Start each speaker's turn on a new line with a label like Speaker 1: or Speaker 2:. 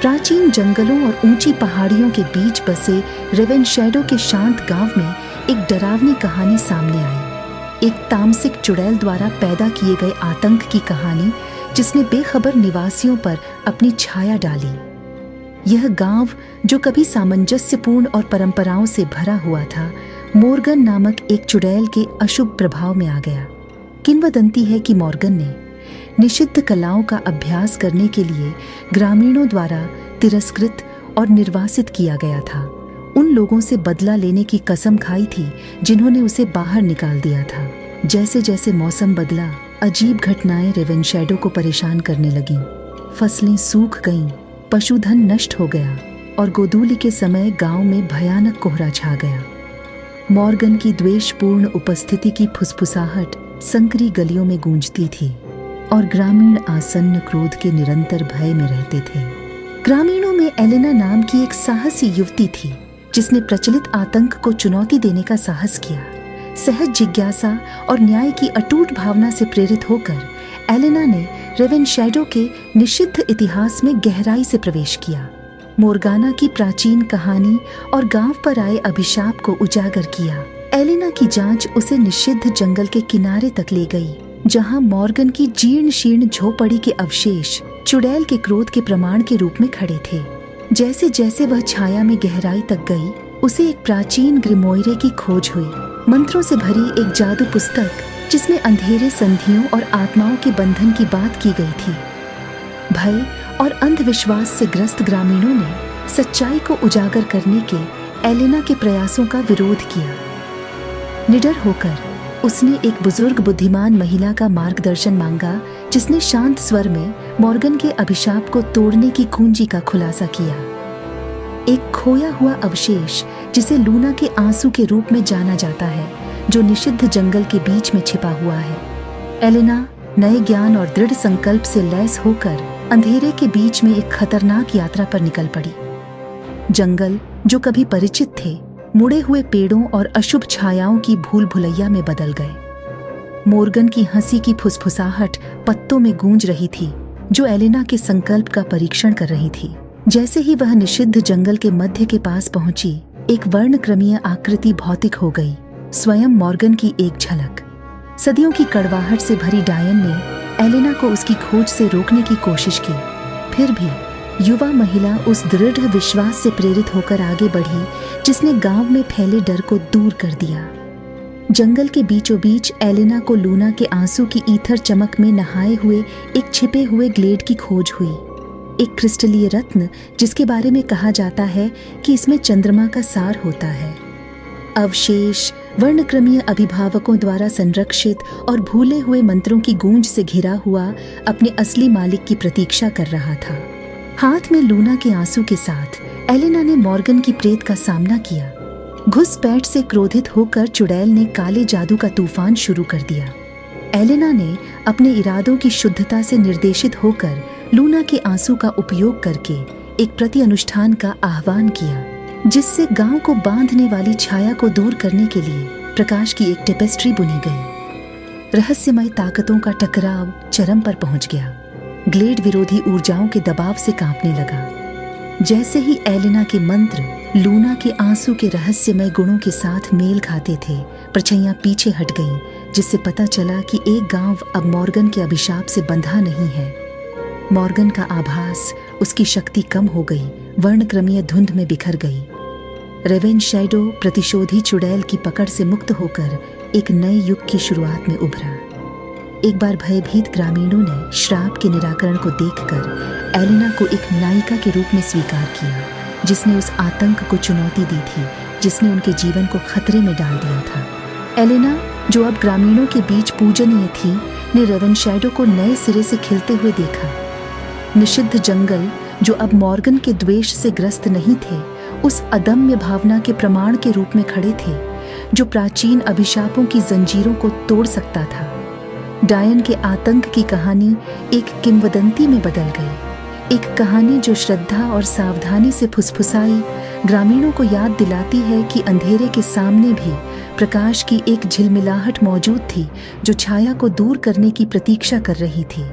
Speaker 1: प्राचीन जंगलों और ऊंची पहाड़ियों के बीच बसे रेवेनशैडो के शांत गांव में एक डरावनी कहानी सामने आई। एक तामसिक चुड़ैल द्वारा पैदा किए गए आतंक की कहानी, जिसने बेखबर निवासियों पर अपनी छाया डाली। यह गांव, जो कभी सामंजस्यपूर्ण और परंपराओं से भरा हुआ था, मॉर्गन नामक एक चुड़ैल के अशुभ प्रभाव में आ गया। किंवदंती है कि मॉर्गन ने निषिद्ध कलाओं का अभ्यास करने के लिए ग्रामीणों द्वारा तिरस्कृत और निर्वासित किया गया था। उन लोगों से बदला लेने की कसम खाई थी जिन्होंने उसे बाहर निकाल दिया था। जैसे जैसे मौसम बदला, अजीब घटनाएं रेवेनशैडो को परेशान करने लगीं। फसलें सूख गईं, पशुधन नष्ट हो गया और गोधूली के समय गांव में भयानक कोहरा छा गया। मॉर्गन की द्वेषपूर्ण उपस्थिति की फुसफुसाहट संकरी गलियों में गूंजती थी और ग्रामीण आसन्न क्रोध के निरंतर भय में रहते थे। ग्रामीणों में एलेना नाम की एक साहसी युवती थी, जिसने प्रचलित आतंक को चुनौती देने का साहस किया। सहज जिज्ञासा और न्याय की अटूट भावना से प्रेरित होकर एलेना ने रेवेनशैडो के निषिद्ध इतिहास में गहराई से प्रवेश किया। मोर्गाना की प्राचीन कहानी और गांव पर आए अभिशाप को उजागर किया। एलेना की जांच उसे निषिद्ध जंगल के किनारे तक ले गई, जहां मॉर्गन की जीर्ण शीर्ण झोपड़ी के अवशेष चुड़ैल के क्रोध के प्रमाण के रूप में खड़े थे। जैसे जैसे वह छाया में गहराई तक गई, उसे एक प्राचीन ग्रिमोइरे की खोज हुई। मंत्रों से भरी एक जादू पुस्तक, जिसमें अंधेरे संधियों और आत्माओं के बंधन की बात की गई थी। भय और अंधविश्वास से ग्रस्त ग्रामीणों ने सच्चाई को उजागर करने के एलेना के प्रयासों का विरोध किया। निडर होकर उसने एक बुजुर्ग बुद्धिमान महिला का मार्गदर्शन मांगा, जिसने शांत स्वर में मॉर्गन के अभिशाप को तोड़ने की कुंजी का खुलासा किया। एक खोया हुआ अवशेष, जिसे लूना के आंसू के रूप में जाना जाता है, जो निषिद्ध जंगल के बीच में छिपा हुआ है। एलेना नए ज्ञान और दृढ़ संकल्प से लैस होकर अंधेरे के बीच में एक खतरनाक यात्रा पर निकल पड़ी। जंगल, जो कभी परिचित थे, मुड़े हुए पेड़ों और अशुभ छायाओं की भूल भुलैया में बदल गए। मॉर्गन की हंसी की फुसफुसाहट पत्तों में गूंज रही थी, जो एलेना के संकल्प का परीक्षण कर रही थी। जैसे ही वह निषिद्ध जंगल के मध्य के पास पहुंची, एक वर्णक्रमीय आकृति भौतिक हो गई, स्वयं मॉर्गन की एक झलक। सदियों की कड़वाहट से भरी डायन ने एलेना को उसकी खोज से रोकने की कोशिश की। फिर भी युवा महिला उस दृढ़ विश्वास से प्रेरित होकर आगे बढ़ी, जिसने गांव में फैले डर को दूर कर दिया। जंगल के बीचों बीच एलेना को लूना के आंसू की ईथर चमक में नहाए हुए एक छिपे हुए ग्लेड की खोज हुई। एक क्रिस्टलीय रत्न, जिसके बारे में कहा जाता है कि इसमें चंद्रमा का सार होता है। अवशेष वर्णक्रमीय अभिभावकों द्वारा संरक्षित और भूले हुए मंत्रों की गूंज से घिरा हुआ अपने असली मालिक की प्रतीक्षा कर रहा था। हाथ में लूना के आंसू के साथ एलेना ने मॉर्गन की प्रेत का सामना किया। घुसपैठ से क्रोधित होकर चुड़ैल ने काले जादू का तूफान शुरू कर दिया। एलेना ने अपने इरादों की शुद्धता से निर्देशित होकर लूना के आंसू का उपयोग करके एक प्रति अनुष्ठान का आह्वान किया, जिससे गांव को बांधने वाली छाया को दूर करने के लिए प्रकाश की एक टेपेस्ट्री बुनी गई। रहस्यमय ताकतों का टकराव चरम पर पहुंच गया। ग्लेड विरोधी ऊर्जाओं के दबाव से कांपने लगा। जैसे ही एलेना के मंत्र लूना के आंसू के रहस्यमय गुणों के साथ मेल खाते थे, परछाइयां पीछे हट गईं, जिससे पता चला कि एक गांव अब मॉर्गन के अभिशाप से बंधा नहीं है। मॉर्गन का आभास, उसकी शक्ति कम हो गई, वर्णक्रमीय धुंध में बिखर गई। रेवेनशैडो प्रतिशोधी चुड़ैल की पकड़ से मुक्त होकर एक नए युग की शुरुआत में उभरा। एक बार भयभीत ग्रामीणों ने श्राप के निराकरण को देखकर एलेना को एक नायिका के रूप में स्वीकार किया, जिसने उस आतंक को चुनौती दी थी, जिसने उनके जीवन को खतरे में डाल दिया था। एलेना, जो अब ग्रामीणों के बीच पूजनीय थी, ने रेवेनशैडो को नए सिरे से खिलते हुए देखा। निषिद्ध जंगल, जो अब मॉर्गन के द्वेष से ग्रस्त नहीं थे, उस अदम्य भावना के प्रमाण के रूप में खड़े थे, जो प्राचीन अभिशापों की जंजीरों को तोड़ सकता था। डायन के आतंक की कहानी एक किंवदंती में बदल गई। एक कहानी जो श्रद्धा और सावधानी से फुसफुसाई ग्रामीणों को याद दिलाती है कि अंधेरे के सामने भी प्रकाश की एक झिलमिलाहट मौजूद थी, जो छाया को दूर करने की प्रतीक्षा कर रही थी।